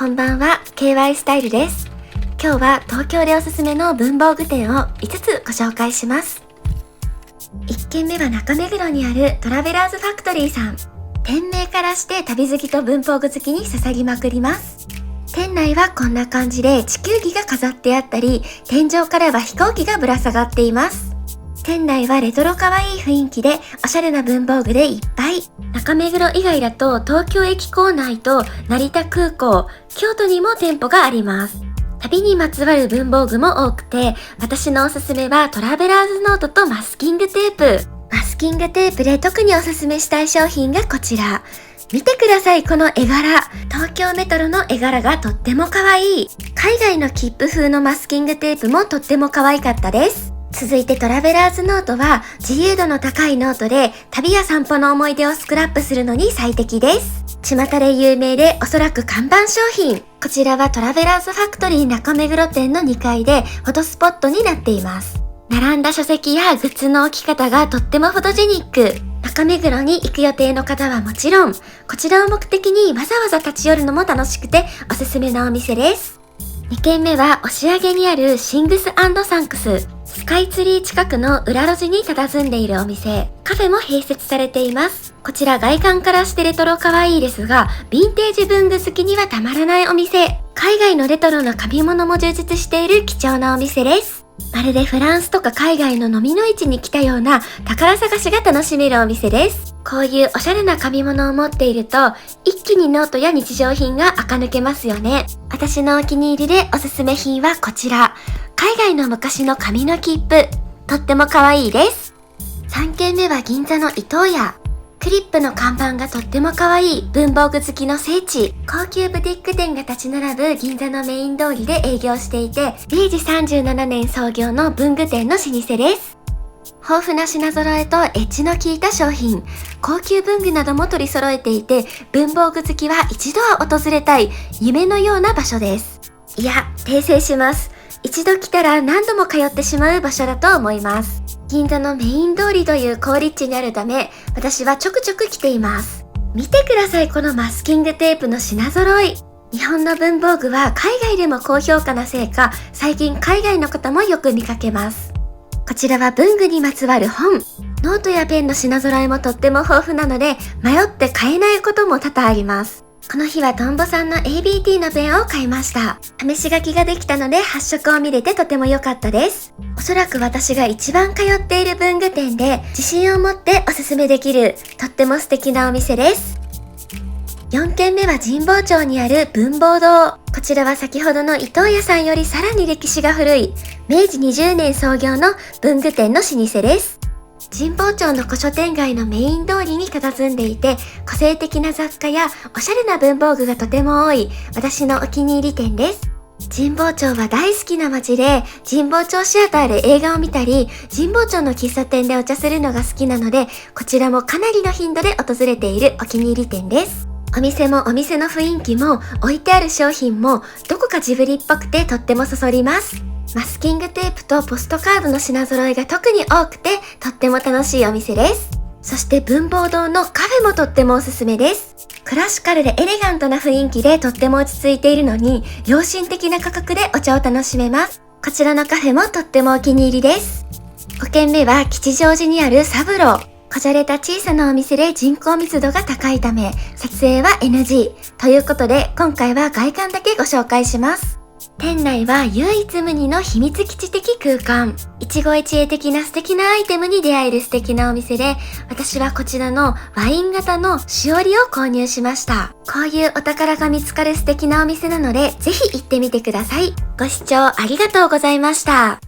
こんばんは、KY スタイルです。今日は東京でおすすめの文房具店を5つご紹介します。1軒目は中目黒にあるトラベラーズファクトリーさん。店名からして旅好きと文房具好きに捧ぎまくります。店内はこんな感じで地球儀が飾ってあったり、天井からは飛行機がぶら下がっています。店内はレトロ可愛い雰囲気でおしゃれな文房具でいっぱい。中目黒以外だと東京駅構内と成田空港、京都にも店舗があります。旅にまつわる文房具も多くて、私のおすすめはトラベラーズノートとマスキングテープ。マスキングテープで特におすすめしたい商品がこちら。見てください、この絵柄。東京メトロの絵柄がとっても可愛い。海外の切符風のマスキングテープもとっても可愛かったです。続いてトラベラーズノートは自由度の高いノートで旅や散歩の思い出をスクラップするのに最適です。巷で有名でおそらく看板商品。こちらはトラベラーズファクトリー中目黒店の2階でフォトスポットになっています。並んだ書籍やグッズの置き方がとってもフォトジェニック。中目黒に行く予定の方はもちろん、こちらを目的にわざわざ立ち寄るのも楽しくておすすめのお店です。2軒目は押上にあるシングス&サンクス。スカイツリー近くの裏路地に佇んでいるお店。カフェも併設されています。こちら外観からしてレトロ可愛いですが、ヴィンテージ文具好きにはたまらないお店。海外のレトロな紙物も充実している貴重なお店です。まるでフランスとか海外の飲みの市に来たような宝探しが楽しめるお店です。こういうおしゃれな紙物を持っていると、一気にノートや日常品が垢抜けますよね。私のお気に入りでおすすめ品はこちら。海外の昔の紙の切符。とっても可愛いです。3軒目は銀座の伊東屋。クリップの看板がとっても可愛い文房具好きの聖地。高級ブティック店が立ち並ぶ銀座のメイン通りで営業していて、明治37年創業の文具店の老舗です。豊富な品揃えとエッジの効いた商品、高級文具なども取り揃えていて、文房具好きは一度は訪れたい夢のような場所です。いや、訂正します。一度来たら何度も通ってしまう場所だと思います。銀座のメイン通りという好立地にあるため、私はちょくちょく来ています。見てください、このマスキングテープの品揃い。日本の文房具は海外でも高評価なせいか、最近海外の方もよく見かけます。こちらは文具にまつわる本。ノートやペンの品揃えもとっても豊富なので、迷って買えないことも多々あります。この日はトンボさんの ABT のペンを買いました。試し書きができたので発色を見れてとても良かったです。おそらく私が一番通っている文具店で自信を持っておすすめできるとっても素敵なお店です。4軒目は神保町にある文房堂。こちらは先ほどの伊東屋さんよりさらに歴史が古い明治20年創業の文具店の老舗です。神保町の古書店街のメイン通りに佇んでいて、個性的な雑貨やおしゃれな文房具がとても多い私のお気に入り店です。神保町は大好きな街で、神保町シアターで映画を見たり、神保町の喫茶店でお茶するのが好きなので、こちらもかなりの頻度で訪れているお気に入り店です。お店もお店の雰囲気も置いてある商品もどこかジブリっぽくてとってもそそります。マスキングテープとポストカードの品揃えが特に多くてとっても楽しいお店です。そして文房堂のカフェもとってもおすすめです。クラシカルでエレガントな雰囲気でとっても落ち着いているのに良心的な価格でお茶を楽しめます。こちらのカフェもとってもお気に入りです。5軒目は吉祥寺にあるサブロ。こじゃれた小さなお店で人口密度が高いため撮影は NG ということで、今回は外観だけご紹介します。店内は唯一無二の秘密基地的空間。一期一会的な素敵なアイテムに出会える素敵なお店で、私はこちらのワイン型のしおりを購入しました。こういうお宝が見つかる素敵なお店なので、ぜひ行ってみてください。ご視聴ありがとうございました。